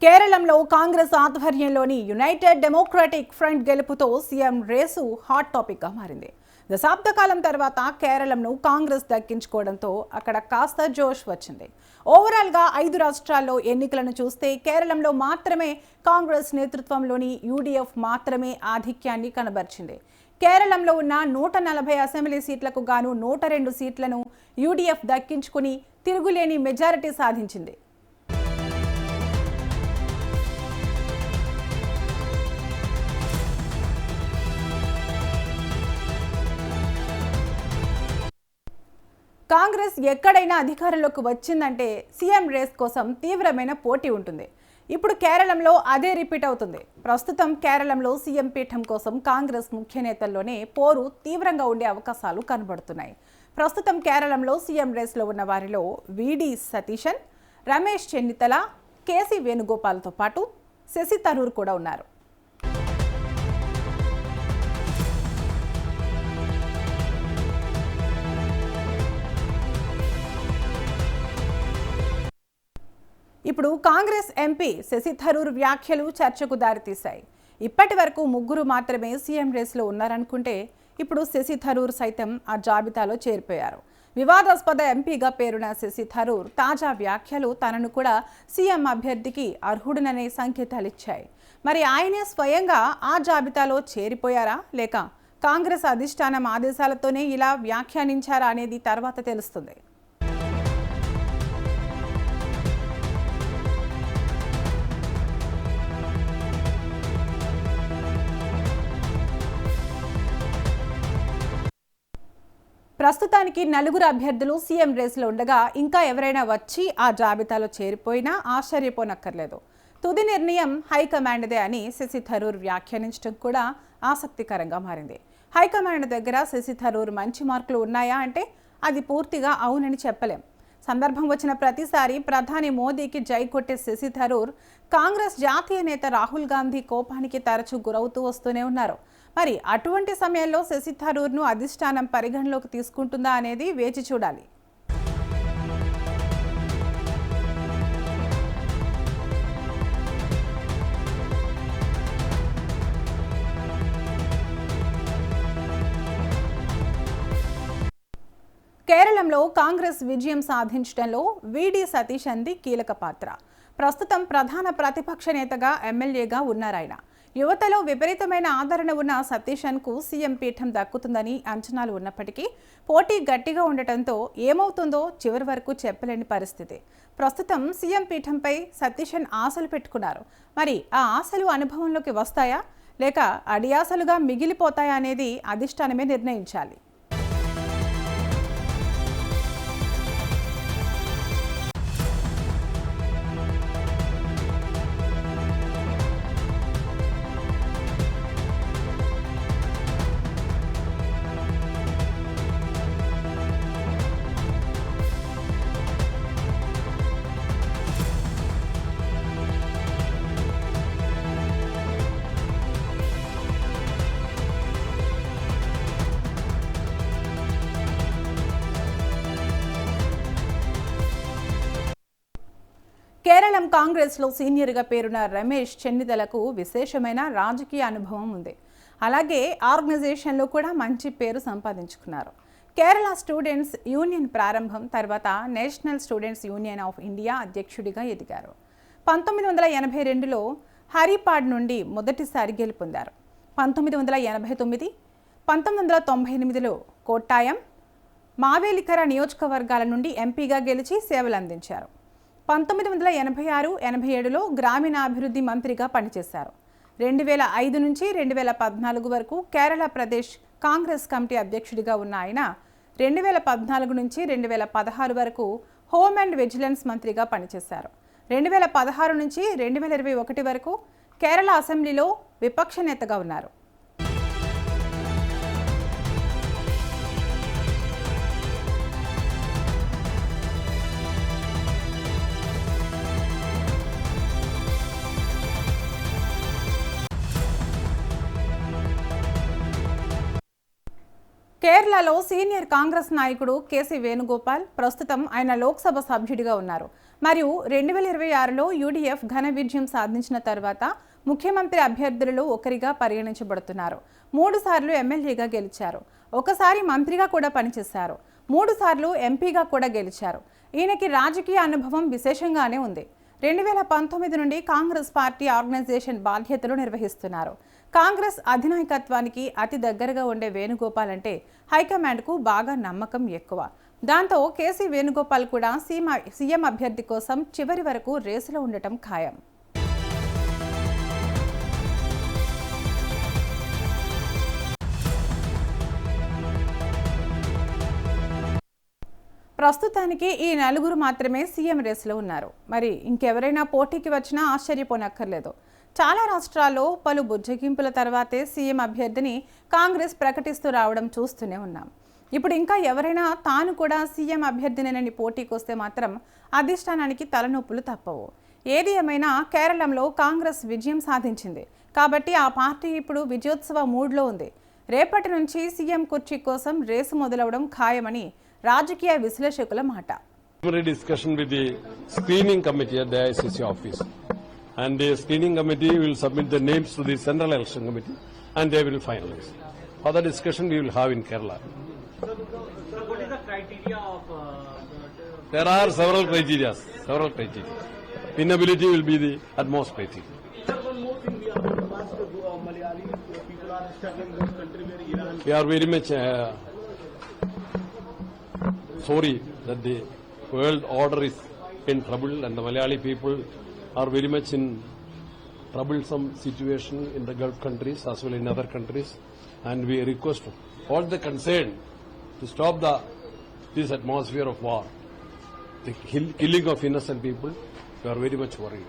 కేరళంలో కాంగ్రెస్ ఆధ్వర్యంలోని united democratic front గెలుపుతో CM race hot topic గా మారింది. దశాబ్ద కాలం తర్వాత కేరళంను కాంగ్రెస్ దక్కించుకోవడంతో అక్కడ కాస్త జోష్ వచ్చింది. ఓవరాల్ గా 5 రాష్ట్రాల్లో ఎన్నికలను చూస్తే కేరళంలో మాత్రమే కాంగ్రెస్ నేతృత్వంలోని యూడీఎఫ్ మాత్రమే ఆధిక్యాన్ని కనబర్చింది. కేరళంలో ఉన్న 140 అసెంబ్లీ సీట్లకు గాను 102 సీట్లను యూడీఎఫ్ దక్కించుకుని తిరుగులేని మెజారిటీ సాధించింది. కాంగ్రెస్ ఎక్కడైనా అధికారంలోకి వచ్చిందంటే సీఎం రేస్ కోసం తీవ్రమైన పోటీ ఉంటుంది. ఇప్పుడు కేరళంలో అదే రిపీట్ అవుతుంది. ప్రస్తుతం కేరళంలో సీఎం పీఠం కోసం కాంగ్రెస్ ముఖ్య నేతల్లోనే పోరు తీవ్రంగా ఉండే అవకాశాలు కనబడుతున్నాయి. ప్రస్తుతం కేరళంలో సీఎం రేస్లో ఉన్న వారిలో వీడి సతీశన్, రమేష్ చెన్నితల, కేసీ వేణుగోపాల్తో పాటు శశి థరూర్ కూడా ఉన్నారు. ఇప్పుడు కాంగ్రెస్ ఎంపీ శశి థరూర్ వ్యాఖ్యలు చర్చకు దారితీశాయి. ఇప్పటి వరకు 3 మాత్రమే సీఎం రేస్లో ఉన్నారనుకుంటే ఇప్పుడు శశి థరూర్ సైతం ఆ జాబితాలో చేరిపోయారు. వివాదాస్పద ఎంపీగా పేరున్న శశి థరూర్ తాజా వ్యాఖ్యలు తనను కూడా సీఎం అభ్యర్థికి అర్హుడననే సంకేతాలిచ్చాయి. మరి ఆయనే స్వయంగా ఆ జాబితాలో చేరిపోయారా లేక కాంగ్రెస్ అధిష్టానం ఆదేశాలతోనే ఇలా వ్యాఖ్యానించారా అనేది తర్వాత తెలుస్తుంది. ప్రస్తుతానికి 4 అభ్యర్థులు సీఎం రేసులో ఉండగా ఇంకా ఎవరైనా వచ్చి ఆ జాబితాలో చేరిపోయినా ఆశ్చర్యపోనక్కర్లేదు. తుది నిర్ణయం హైకమాండ్దే అని శశి థరూర్ వ్యాఖ్యానించడం కూడా ఆసక్తికరంగా మారింది. హైకమాండ్ దగ్గర శశి థరూర్ మంచి మార్కులు ఉన్నాయా అంటే అది పూర్తిగా అవునని చెప్పలేం. సందర్భం వచ్చిన ప్రతిసారి ప్రధాని మోదీకి జై కొట్టే శశి థరూర్ కాంగ్రెస్ జాతీయ నేత రాహుల్ గాంధీ కోపానికి తరచూ గురవుతూ వస్తూనే ఉన్నారు. మరి అటువంటి సమయంలో శశి థరూర్ను అధిష్టానం పరిగణలోకి తీసుకుంటుందా అనేది వేచి చూడాలి. కేరళంలో కాంగ్రెస్ విజయం సాధించడంలో వీడి సతీశన్ది కీలక పాత్ర. ప్రస్తుతం ప్రధాన ప్రతిపక్ష నేతగా ఎమ్మెల్యేగా ఉన్నారాయన. యువతలో విపరీతమైన ఆదరణ ఉన్న సతీశన్కు సీఎం పీఠం దక్కుతుందని అంచనాలు ఉన్నప్పటికీ పోటీ గట్టిగా ఉండటంతో ఏమవుతుందో చివరి వరకు చెప్పలేని పరిస్థితి. ప్రస్తుతం సీఎం పీఠంపై సతీశన్ ఆశలు పెట్టుకున్నారు. మరి ఆ ఆశలు అనుభవంలోకి వస్తాయా లేక అడియాసలుగా మిగిలిపోతాయా అనేది అధిష్టానమే నిర్ణయించాలి. కేరళం కాంగ్రెస్లో సీనియర్గా పేరున్న రమేష్ చెన్నితలకు విశేషమైన రాజకీయ అనుభవం ఉంది. అలాగే ఆర్గనైజేషన్లో కూడా మంచి పేరు సంపాదించుకున్నారు. కేరళ స్టూడెంట్స్ యూనియన్ ప్రారంభం తర్వాత national students union of India అధ్యక్షుడిగా ఎదిగారు. 1982లో హరిపాడ్ నుండి మొదటిసారి గెలుపొందారు. 1989, 1998లో కోట్టాయం, మావేలికర నియోజకవర్గాల నుండి ఎంపీగా గెలిచి సేవలందించారు. 1986, 87లో గ్రామీణాభివృద్ధి మంత్రిగా పనిచేశారు. 2005 నుంచి 2014 వరకు కేరళ ప్రదేశ్ కాంగ్రెస్ కమిటీ అధ్యక్షుడిగా ఉన్న ఆయన 2014 నుంచి 2016 వరకు హోమ్ అండ్ విజిలెన్స్ మంత్రిగా పనిచేశారు. 2016 నుంచి 2021 వరకు కేరళ అసెంబ్లీలో విపక్ష నేతగా ఉన్నారు. కేరళలో సీనియర్ కాంగ్రెస్ నాయకుడు కేసీ వేణుగోపాల్ ప్రస్తుతం ఆయన లోక్సభ సభ్యుడిగా ఉన్నారు. మరియు 2026లో యూడీఎఫ్ ఘన విజయం సాధించిన తర్వాత ముఖ్యమంత్రి అభ్యర్థులలో ఒకరిగా పరిగణించబడుతున్నారు. 3 సార్లు ఎమ్మెల్యేగా గెలిచారు, ఒకసారి మంత్రిగా కూడా పనిచేశారు, 3 సార్లు ఎంపీగా కూడా గెలిచారు. ఈయనకి రాజకీయ అనుభవం విశేషంగానే ఉంది. 2019 నుండి కాంగ్రెస్ పార్టీ ఆర్గనైజేషన్ బాధ్యతలు నిర్వహిస్తున్నారు. కాంగ్రెస్ అధినాయకత్వానికి అతి దగ్గరగా ఉండే వేణుగోపాల్ అంటే హైకమాండ్కు బాగా నమ్మకం ఎక్కువ. దాంతో కేసీ వేణుగోపాల్ కూడా సీఎం అభ్యర్థి కోసం చివరి వరకు రేసులో ఉండటం ఖాయం. ప్రస్తుతానికి ఈ 4 మాత్రమే సీఎం రేసులో ఉన్నారు. మరి ఇంకెవరైనా పోటీకి వచ్చినా ఆశ్చర్యపోనక్కర్లేదు. చాలా రాష్ట్రాల్లో పలు బుజ్జగింపుల తర్వాతే సీఎం అభ్యర్థిని కాంగ్రెస్ ప్రకటిస్తూ రావడం చూస్తూనే ఉన్నాం. ఇప్పుడు ఇంకా ఎవరైనా తాను కూడా సీఎం అభ్యర్థినేనని పోటీకి వస్తే మాత్రం అధిష్టానానికి తలనొప్పులు తప్పవు. ఏది ఏమైనా కేరళంలో కాంగ్రెస్ విజయం సాధించింది కాబట్టి ఆ పార్టీ ఇప్పుడు విజయోత్సవ మూడ్లో ఉంది. రేపటి నుంచి సీఎం కుర్చీ కోసం రేసు మొదలవడం ఖాయమని రాజకీయ విశ్లేషకుల మాట. Discussion with the screening committee at the ICC office, and the screening committee will submit the names to the Central Election Committee, and they will finalize. Further discussion we will have in Kerala. Sir, what is the criteria of? There are several criteria. Pinnability will be the utmost criteria. Sir, one more thing, we are in the past Malayali people are struggling in this country where Iran. We are very much sorry that the world order is in trouble and the Malayali people are very much in troublesome situation in the Gulf countries as well in other countries, and we request all the concerned to stop this atmosphere of war, the killing of innocent people. We are very much worried.